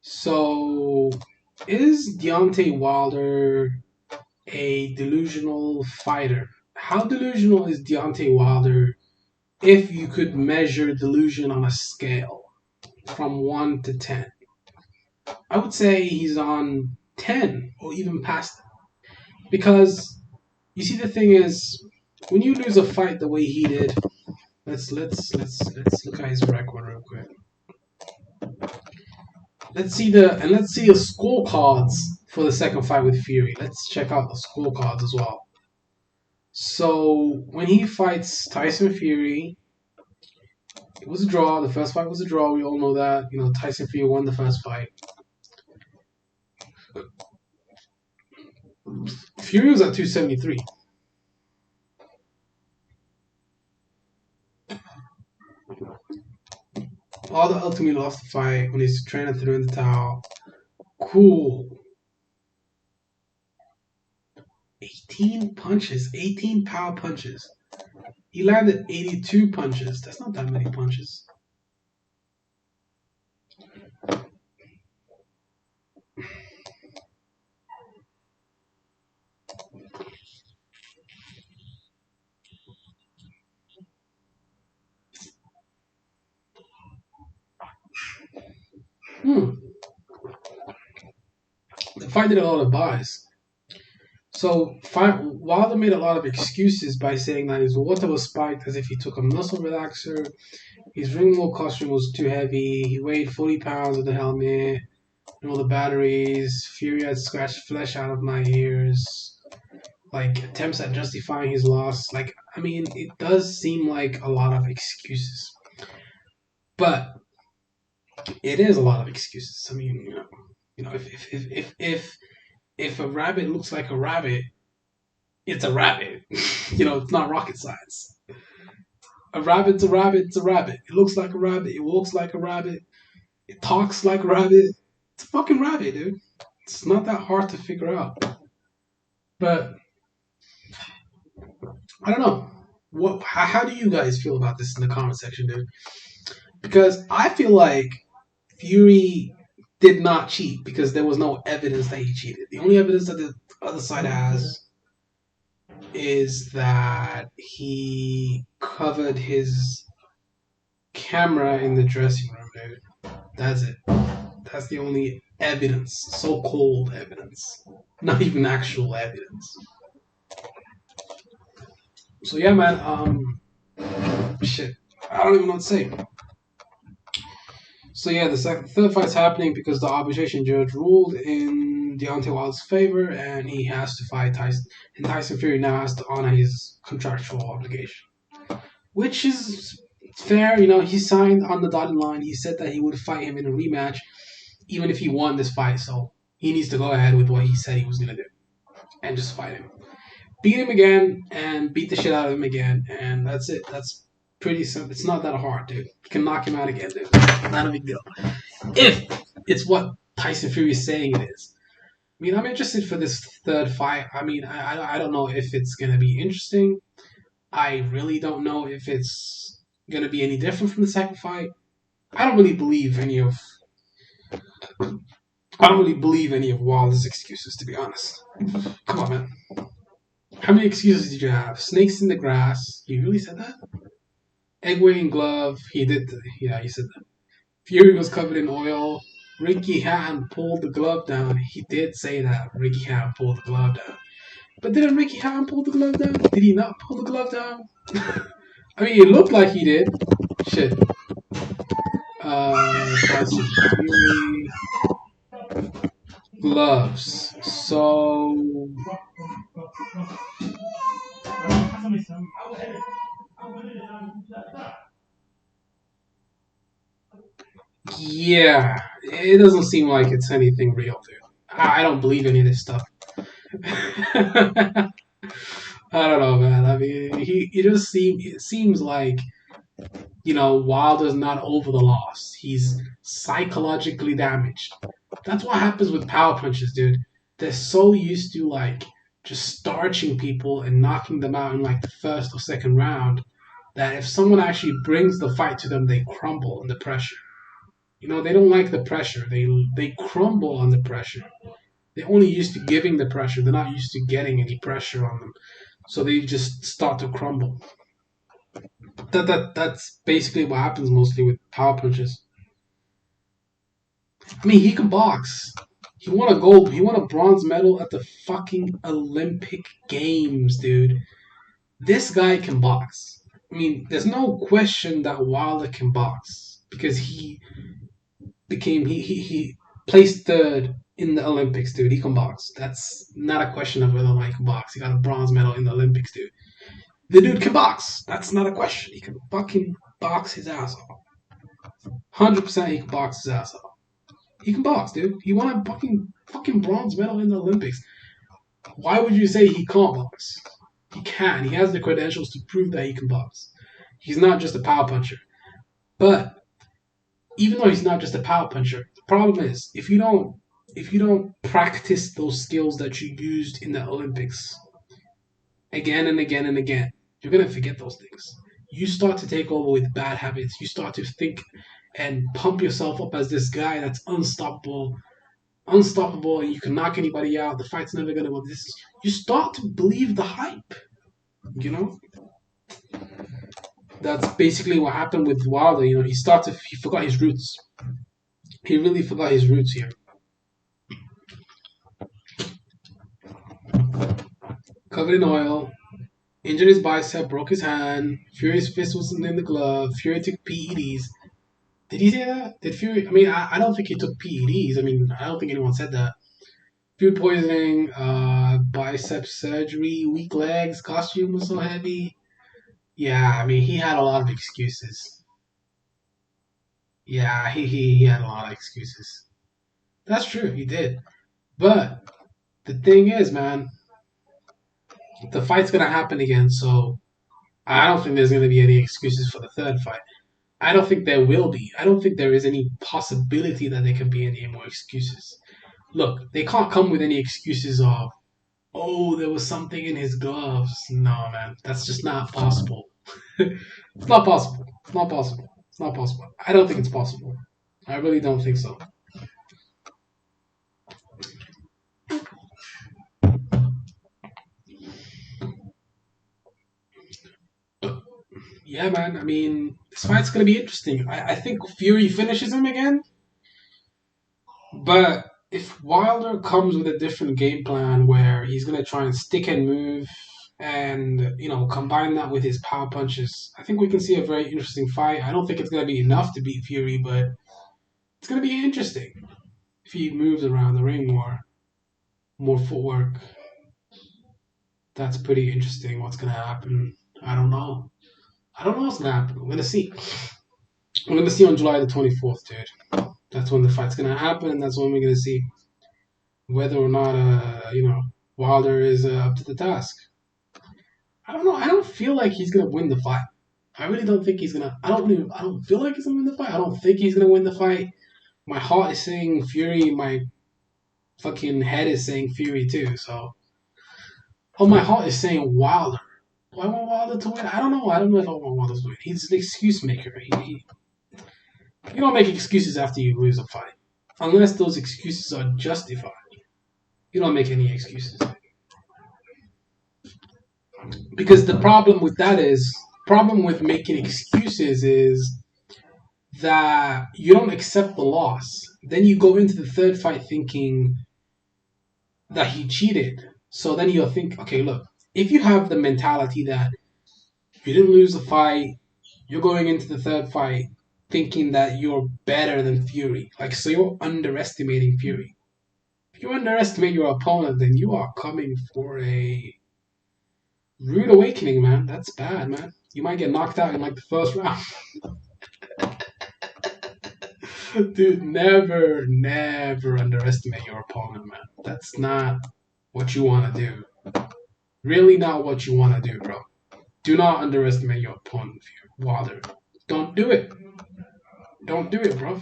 So, is Deontay Wilder a delusional fighter? How delusional is Deontay Wilder if you could measure delusion on a scale from 1 to 10? I would say he's on 10 or even past it. Because you see the thing is when you lose a fight the way he did, let's look at his record real quick. Let's see the scorecards for the second fight with Fury. Let's check out the scorecards as well. So when he fights Tyson Fury, it was a draw. The first fight was a draw. We all know that. Tyson Fury won the first fight. Fury was at 273. Wilder ultimately lost the fight when his trainer threw in the towel. Cool. 18 punches, 18 power punches. He landed 82 punches. That's not that many punches. The fight did a lot of buys. So Wilder made a lot of excuses by saying that his water was spiked as if he took a muscle relaxer. His ring wall costume was too heavy. He weighed 40 pounds with the helmet and all the batteries. Fury had scratched flesh out of my ears. Like attempts at justifying his loss. It does seem like a lot of excuses. But it is a lot of excuses. If a rabbit looks like a rabbit, it's a rabbit. It's not rocket science. A rabbit's a rabbit, it's a rabbit. It looks like a rabbit, it walks like a rabbit, it talks like a rabbit. It's a fucking rabbit, dude. It's not that hard to figure out. But I don't know. How do you guys feel about this in the comment section, dude? Because I feel like Fury did not cheat because there was no evidence that he cheated. The only evidence that the other side has is that he covered his camera in the dressing room, dude. That's it. That's the only evidence, so-called evidence, not even actual evidence. So yeah, man. Shit. I don't even know what to say. So yeah, the third fight's happening because the arbitration judge ruled in Deontay Wilder's favor, and he has to fight Tyson. And Tyson Fury now has to honor his contractual obligation, which is fair. He signed on the dotted line. He said that he would fight him in a rematch, even if he won this fight. So he needs to go ahead with what he said he was gonna do, and just fight him, beat him again, and beat the shit out of him again, and that's it. That's pretty simple. It's not that hard, dude. You can knock him out again, dude. Not a big deal. If it's what Tyson Fury is saying it is. I'm interested for this third fight. I don't know if it's going to be interesting. I really don't know if it's going to be any different from the second fight. I don't really believe any of Wilder's excuses, to be honest. Come on, man. How many excuses did you have? Snakes in the grass. You really said that? Egg weighing glove. He did. Yeah, he said that. Fury was covered in oil. Ricky Hatton pulled the glove down. He did say that. Ricky Hatton pulled the glove down. But didn't Ricky Hatton pull the glove down? Did he not pull the glove down? It looked like he did. Shit. Fury gloves. So. Yeah, it doesn't seem like it's anything real, dude. I don't believe any of this stuff. I don't know, man. It seems like, Wilder's not over the loss. He's psychologically damaged. That's what happens with power punches, dude. They're so used to, just starching people and knocking them out in, the first or second round that if someone actually brings the fight to them, they crumble under pressure. They don't like the pressure. They crumble under pressure. They're only used to giving the pressure. They're not used to getting any pressure on them. So they just start to crumble. That's basically what happens mostly with power punches. I mean, he can box. He won a gold. He won a bronze medal at the fucking Olympic Games, dude. This guy can box. I mean, there's no question that Wilder can box because he placed third in the Olympics, dude. He can box. That's not a question of whether or not he can box. He got a bronze medal in the Olympics, dude. The dude can box. That's not a question. He can fucking box his ass off. 100% he can box his ass off. He can box, dude. He won a fucking bronze medal in the Olympics. Why would you say he can't box? He can. He has the credentials to prove that he can box. He's not just a power puncher. But even though he's not just a power puncher, the problem is if you don't practice those skills that you used in the Olympics again and again and again, you're gonna forget those things. You start to take over with bad habits. You start to think and pump yourself up as this guy that's unstoppable, and you can knock anybody out. The fight's never gonna win. You start to believe the hype. You know, that's basically what happened with Wilder. He forgot his roots. He really forgot his roots here. Covered in oil, injured his bicep, broke his hand. Fury's fist wasn't in the glove. Fury took PEDs. Did he say that? Did Fury? I mean, I don't think he took PEDs. I mean, I don't think anyone said that. Food poisoning, bicep surgery, weak legs, costume was so heavy. Yeah, I mean, he had a lot of excuses. Yeah, he had a lot of excuses. That's true, he did. But the thing is, man, the fight's gonna happen again, so I don't think there's gonna be any excuses for the third fight. I don't think there will be. I don't think there is any possibility that there can be any more excuses. Look, they can't come with any excuses of, oh, there was something in his gloves. No, man, that's just not possible. It's not possible. It's not possible. It's not possible. I don't think it's possible. I really don't think so. Yeah, man. I mean, this fight's gonna be interesting. I think Fury finishes him again, but if Wilder comes with a different game plan where he's gonna try and stick and move and combine that with his power punches, I think we can see a very interesting fight. I don't think it's gonna be enough to beat Fury, but it's gonna be interesting if he moves around the ring more footwork. That's pretty interesting. What's gonna happen? I don't know. I don't know what's gonna happen. We're gonna see. We're gonna see on July the 24th, dude. That's when the fight's gonna happen, and that's when we're gonna see whether or not Wilder is up to the task. I don't know. I don't feel like he's gonna win the fight. I really don't think he's gonna. I don't feel like he's gonna win the fight. I don't think he's gonna win the fight. My heart is saying Fury. My fucking head is saying Fury too. So, my heart is saying Wilder. Do I want Wilder to win? I don't know. I don't know if I want Wilder to win. He's an excuse maker. You don't make excuses after you lose a fight. Unless those excuses are justified. You don't make any excuses. Because the problem with making excuses is that you don't accept the loss. Then you go into the third fight thinking that he cheated. So then you'll think, okay, look, if you have the mentality that you didn't lose the fight, you're going into the third fight thinking that you're better than Fury. So you're underestimating Fury. If you underestimate your opponent, then you are coming for a rude awakening, man. That's bad, man. You might get knocked out in the first round. Dude, never underestimate your opponent, man. That's not what you want to do. Really not what you want to do, bro. Do not underestimate your opponent, Wilder. Don't do it. Don't do it, bro.